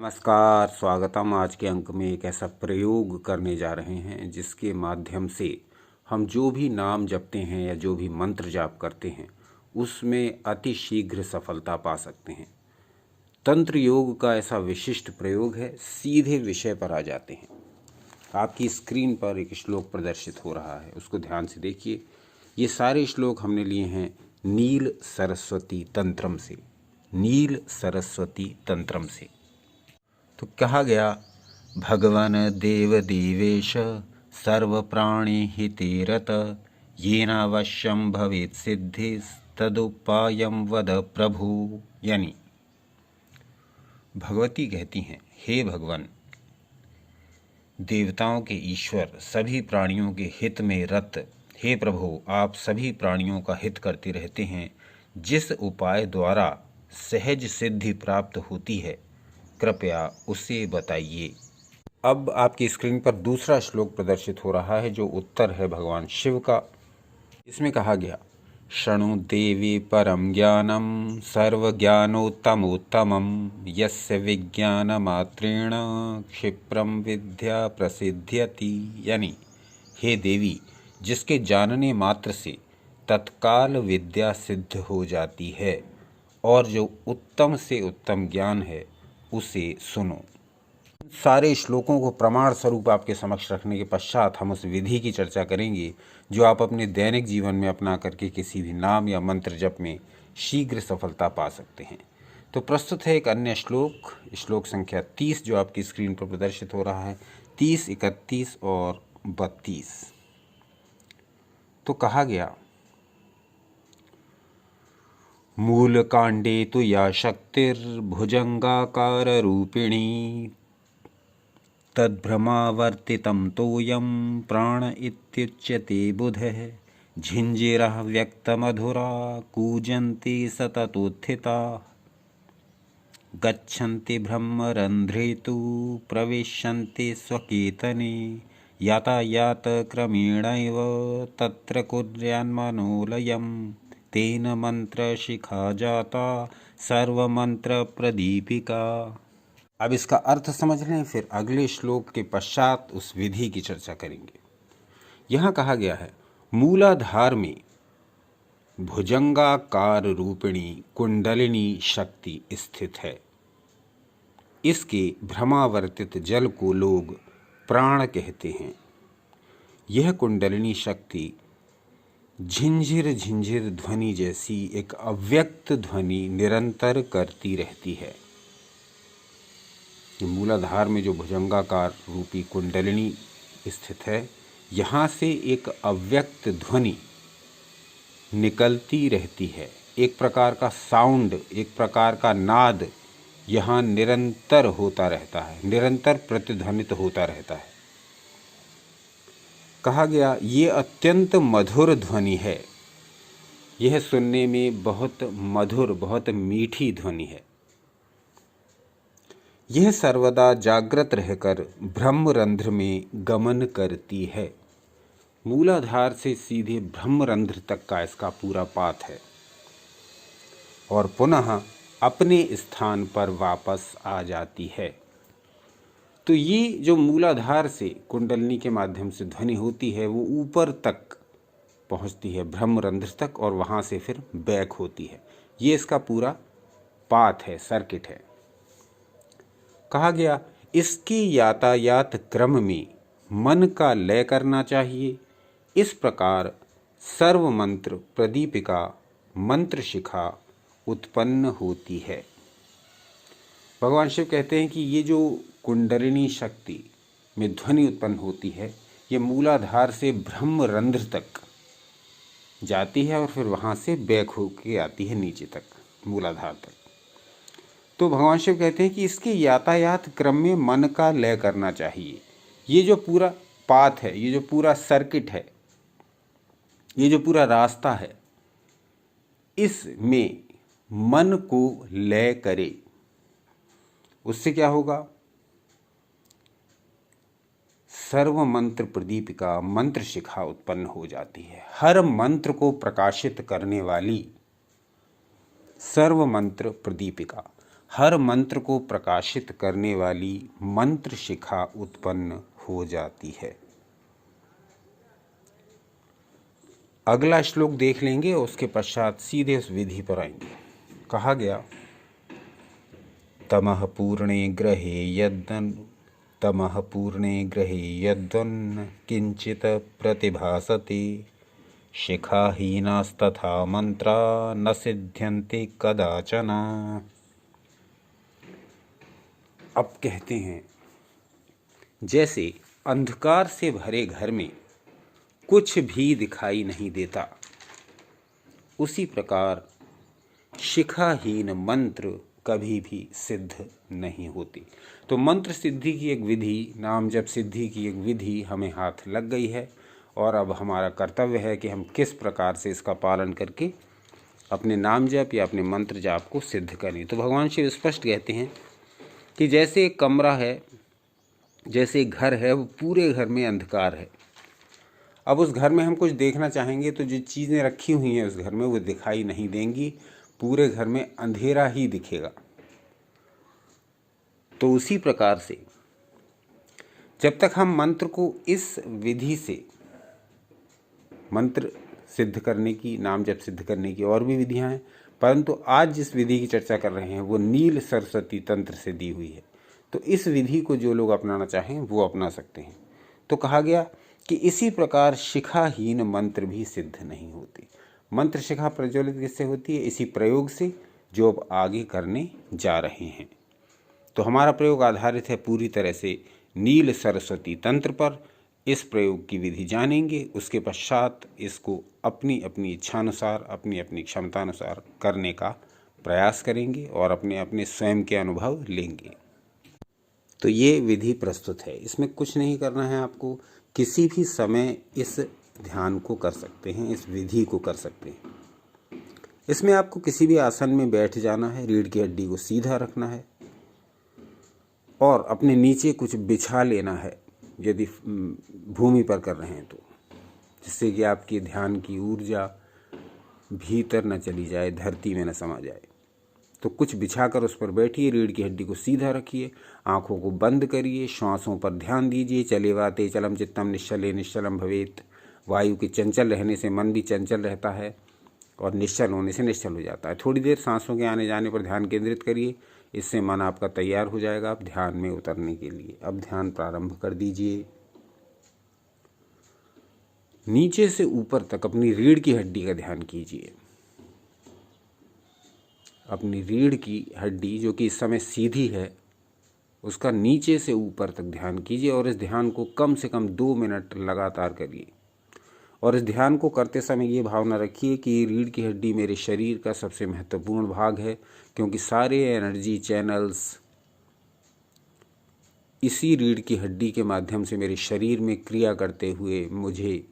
नमस्कार, स्वागतम। आज के अंक में एक ऐसा प्रयोग करने जा रहे हैं जिसके माध्यम से हम जो भी नाम जपते हैं या जो भी मंत्र जाप करते हैं उसमें अति शीघ्र सफलता पा सकते हैं। तंत्र योग का ऐसा विशिष्ट प्रयोग है। सीधे विषय पर आ जाते हैं। आपकी स्क्रीन पर एक श्लोक प्रदर्शित हो रहा है, उसको ध्यान से देखिए। ये सारे श्लोक हमने लिए हैं नील सरस्वती तंत्रम से। नील सरस्वती तंत्रम से तो कहा गया, भगवन देव देवेश सर्व प्राणी हितेरत येनावश्यम भवेत् सिद्धि तदुपायम वद प्रभु। यानी भगवती कहती हैं, हे भगवान, देवताओं के ईश्वर, सभी प्राणियों के हित में रत हे प्रभु, आप सभी प्राणियों का हित करते रहते हैं। जिस उपाय द्वारा सहज सिद्धि प्राप्त होती है, कृपया उसे बताइए। अब आपकी स्क्रीन पर दूसरा श्लोक प्रदर्शित हो रहा है जो उत्तर है भगवान शिव का। इसमें कहा गया, शृणु देवी परम ज्ञानम सर्वज्ञानोत्तमोत्तमम यस्य विज्ञान मात्रेण क्षिप्रम विद्या प्रसिद्ध्यति। यानी हे देवी, जिसके जानने मात्र से तत्काल विद्या सिद्ध हो जाती है और जो उत्तम से उत्तम ज्ञान है उसे सुनो। सारे श्लोकों को प्रमाण स्वरूप आपके समक्ष रखने के पश्चात हम उस विधि की चर्चा करेंगे जो आप अपने दैनिक जीवन में अपना करके किसी भी नाम या मंत्र जप में शीघ्र सफलता पा सकते हैं। तो प्रस्तुत है एक अन्य श्लोक, श्लोक संख्या 30 जो आपकी स्क्रीन पर प्रदर्शित हो रहा है। 30, 31 और 32। तो कहा गया, मूलकांडे तु या शक्तिर्भुजंगाकार रूपिणी तद्भ्रमावर्तितं तोयं प्राण इत्युच्यते बुधः झिंजिरः व्यक्तमधुरा कूजन्ति सततोत्थिता गच्छन्ति ब्रह्मरन्ध्रे तु प्रविशन्ति स्वकेतने यातायातक्रमेणैव तत्र कुर्यान्मनोलयम् तेन मंत्र शिखा जाता सर्वमंत्र प्रदीपिका। अब इसका अर्थ समझ लें, फिर अगले श्लोक के पश्चात उस विधि की चर्चा करेंगे। यहाँ कहा गया है, मूलाधार में भुजंगाकार रूपिणी कुंडलिनी शक्ति स्थित है। इसके भ्रमावर्तित जल को लोग प्राण कहते हैं। यह कुंडलिनी शक्ति झिंझिर झिंझिर ध्वनि जैसी एक अव्यक्त ध्वनि निरंतर करती रहती है। मूलाधार में जो भुजंगाकार रूपी कुंडलिनी स्थित है, यहाँ से एक अव्यक्त ध्वनि निकलती रहती है। एक प्रकार का साउंड, एक प्रकार का नाद यहाँ निरंतर होता रहता है, निरंतर प्रतिध्वनित होता रहता है। कहा गया, ये अत्यंत मधुर ध्वनि है। यह सुनने में बहुत मधुर, बहुत मीठी ध्वनि है। यह सर्वदा जागृत रहकर ब्रह्मरंध्र में गमन करती है। मूलाधार से सीधे ब्रह्मरंध्र तक का इसका पूरा पाथ है और पुनः अपने स्थान पर वापस आ जाती है। तो ये जो मूलाधार से कुंडलिनी के माध्यम से ध्वनि होती है वो ऊपर तक पहुंचती है, ब्रह्मरंध्र तक, और वहाँ से फिर बैक होती है। ये इसका पूरा पाथ है, सर्किट है। कहा गया, इसके यातायात क्रम में मन का लय करना चाहिए। इस प्रकार सर्व मंत्र प्रदीपिका मंत्र शिखा उत्पन्न होती है। भगवान शिव कहते हैं कि ये जो कुंडलिनी शक्ति में ध्वनि उत्पन्न होती है, ये मूलाधार से ब्रह्मरंध्र तक जाती है और फिर वहाँ से बैक होके आती है नीचे तक, मूलाधार तक। तो भगवान शिव कहते हैं कि इसके यातायात क्रम में मन का लय करना चाहिए। ये जो पूरा पाथ है, ये जो पूरा सर्किट है, ये जो पूरा रास्ता है, इसमें मन को लय करे। उससे क्या होगा? सर्व मंत्र प्रदीपिका मंत्र शिखा उत्पन्न हो जाती है। हर मंत्र को प्रकाशित करने वाली सर्व मंत्र प्रदीपिका, हर मंत्र को प्रकाशित करने वाली मंत्र शिखा उत्पन्न हो जाती है। अगला श्लोक देख लेंगे, उसके पश्चात सीधे उस विधि पर आएंगे। कहा गया, तमः पूर्णे ग्रहे यद्वन् किंचित प्रतिभासते शिखाहीनास्तथा मंत्रा न सिद्ध्यन्ते कदाचन। अब कहते हैं, जैसे अंधकार से भरे घर में कुछ भी दिखाई नहीं देता, उसी प्रकार शिखाहीन मंत्र कभी भी सिद्ध नहीं होती। तो मंत्र सिद्धि की एक विधि, नाम जप सिद्धि की एक विधि हमें हाथ लग गई है, और अब हमारा कर्तव्य है कि हम किस प्रकार से इसका पालन करके अपने नाम जप या अपने मंत्र जाप को सिद्ध करें। तो भगवान शिव स्पष्ट कहते हैं कि जैसे एक कमरा है, जैसे एक घर है, वो पूरे घर में अंधकार है। अब उस घर में हम कुछ देखना चाहेंगे तो जो चीज़ें रखी हुई हैं उस घर में वो दिखाई नहीं देंगी, पूरे घर में अंधेरा ही दिखेगा। तो उसी प्रकार से जब तक हम मंत्र को इस विधि से, मंत्र सिद्ध करने की, नाम जप सिद्ध करने की और भी विधियां हैं, परंतु आज जिस विधि की चर्चा कर रहे हैं वो नील सरस्वती तंत्र से दी हुई है। तो इस विधि को जो लोग अपनाना चाहें वो अपना सकते हैं। तो कहा गया कि इसी प्रकार शिखाहीन मंत्र भी सिद्ध नहीं होते। मंत्र शिखा प्रज्वलित किससे होती है? इसी प्रयोग से जो अब आगे करने जा रहे हैं। तो हमारा प्रयोग आधारित है पूरी तरह से नील सरस्वती तंत्र पर। इस प्रयोग की विधि जानेंगे, उसके पश्चात इसको अपनी अपनी इच्छानुसार, अपनी अपनी क्षमतानुसार करने का प्रयास करेंगे और अपने अपने स्वयं के अनुभव लेंगे। तो ये विधि प्रस्तुत है, इसमें कुछ नहीं करना है आपको। किसी भी समय इस ध्यान को कर सकते हैं, इस विधि को कर सकते हैं। इसमें आपको किसी भी आसन में बैठ जाना है, रीढ़ की हड्डी को सीधा रखना है और अपने नीचे कुछ बिछा लेना है, यदि भूमि पर कर रहे हैं तो, जिससे कि आपकी ध्यान की ऊर्जा भीतर न चली जाए, धरती में न समा जाए। तो कुछ बिछाकर उस पर बैठिए, रीढ़ की हड्डी को सीधा रखिए, आंखों को बंद करिए, श्वासों पर ध्यान दीजिए। चलेवा ते चलम चित्तम निश्चले निश्चलम भवेत। वायु के चंचल रहने से मन भी चंचल रहता है और निश्चल होने से निश्चल हो जाता है। थोड़ी देर सांसों के आने जाने पर ध्यान केंद्रित करिए, इससे मन आपका तैयार हो जाएगा आप ध्यान में उतरने के लिए। अब ध्यान प्रारंभ कर दीजिए। नीचे से ऊपर तक अपनी रीढ़ की हड्डी का ध्यान कीजिए। अपनी रीढ़ की हड्डी जो कि इस समय सीधी है, उसका नीचे से ऊपर तक ध्यान कीजिए और इस ध्यान को कम से कम 2 मिनट लगातार करिए। और इस ध्यान को करते समय ये भावना रखिए कि रीढ़ की हड्डी मेरे शरीर का सबसे महत्वपूर्ण भाग है, क्योंकि सारे एनर्जी चैनल्स इसी रीढ़ की हड्डी के माध्यम से मेरे शरीर में क्रिया करते हुए मुझे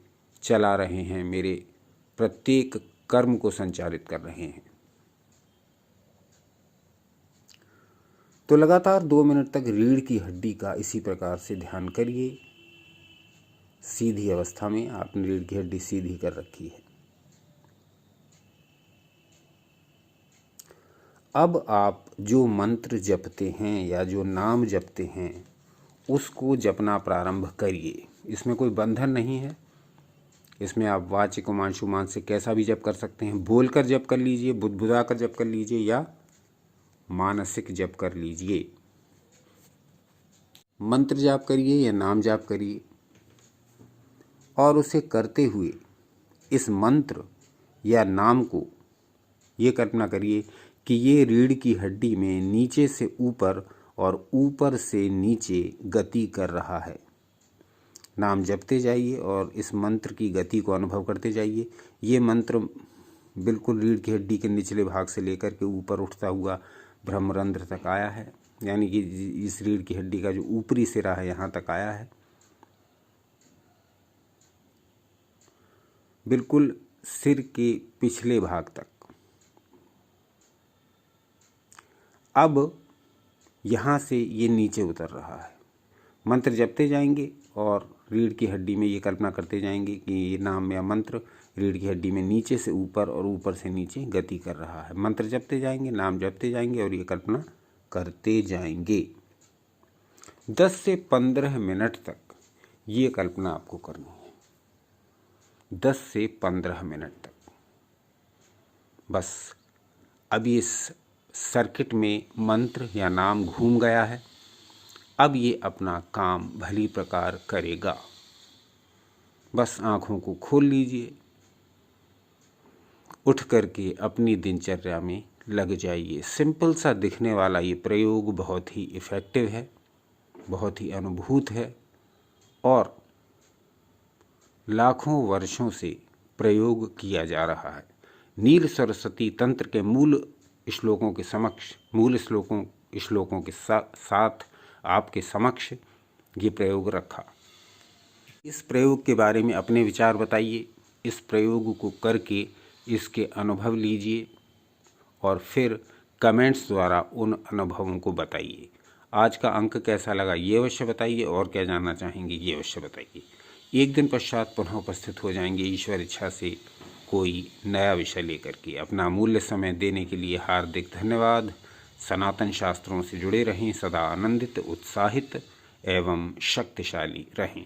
चला रहे हैं, मेरे प्रत्येक कर्म को संचालित कर रहे हैं। तो लगातार 2 मिनट तक रीढ़ की हड्डी का इसी प्रकार से ध्यान करिए। सीधी अवस्था में आपने रीढ़ की हड्डी सीधी कर रखी है। अब आप जो मंत्र जपते हैं या जो नाम जपते हैं उसको जपना प्रारंभ करिए। इसमें कोई बंधन नहीं है। इसमें आप वाचिक मांशुमान से कैसा भी जप कर सकते हैं। बोलकर जप कर लीजिए, बुदबुदा कर जप कर लीजिए या मानसिक जप कर लीजिए। मंत्र जाप करिए या नाम जाप करिए और उसे करते हुए इस मंत्र या नाम को ये कल्पना करिए कि ये रीढ़ की हड्डी में नीचे से ऊपर और ऊपर से नीचे गति कर रहा है। नाम जपते जाइए और इस मंत्र की गति को अनुभव करते जाइए। ये मंत्र बिल्कुल रीढ़ की हड्डी के निचले भाग से लेकर के ऊपर उठता हुआ ब्रह्मरंध्र तक आया है, यानी कि इस रीढ़ की हड्डी का जो ऊपरी सिरा है यहाँ तक आया है, बिल्कुल सिर के पिछले भाग तक। अब यहाँ से ये नीचे उतर रहा है। मंत्र जपते जाएंगे और रीढ़ की हड्डी में ये कल्पना करते जाएंगे कि ये नाम या मंत्र रीढ़ की हड्डी में नीचे से ऊपर और ऊपर से नीचे गति कर रहा है। मंत्र जपते जाएंगे, नाम जपते जाएंगे और ये कल्पना करते जाएंगे। 10 से 15 मिनट तक ये कल्पना आपको करनी है, 10 से 15 मिनट तक। बस अब ये सर्किट में मंत्र या नाम घूम गया है, अब ये अपना काम भली प्रकार करेगा। बस आँखों को खोल लीजिए, उठ करके अपनी दिनचर्या में लग जाइए। सिंपल सा दिखने वाला ये प्रयोग बहुत ही इफ़ेक्टिव है, बहुत ही अनुभूत है और लाखों वर्षों से प्रयोग किया जा रहा है। नील सरस्वती तंत्र के मूल श्लोकों के समक्ष, मूल श्लोकों के साथ आपके समक्ष ये प्रयोग रखा। इस प्रयोग के बारे में अपने विचार बताइए, इस प्रयोग को करके इसके अनुभव लीजिए और फिर कमेंट्स द्वारा उन अनुभवों को बताइए। आज का अंक कैसा लगा ये अवश्य बताइए और क्या जानना चाहेंगे ये अवश्य बताइए। एक दिन पश्चात पुनः उपस्थित हो जाएंगे ईश्वर इच्छा से कोई नया विषय लेकर के। अपना अमूल्य समय देने के लिए हार्दिक धन्यवाद। सनातन शास्त्रों से जुड़े रहें, सदा आनंदित, उत्साहित एवं शक्तिशाली रहें।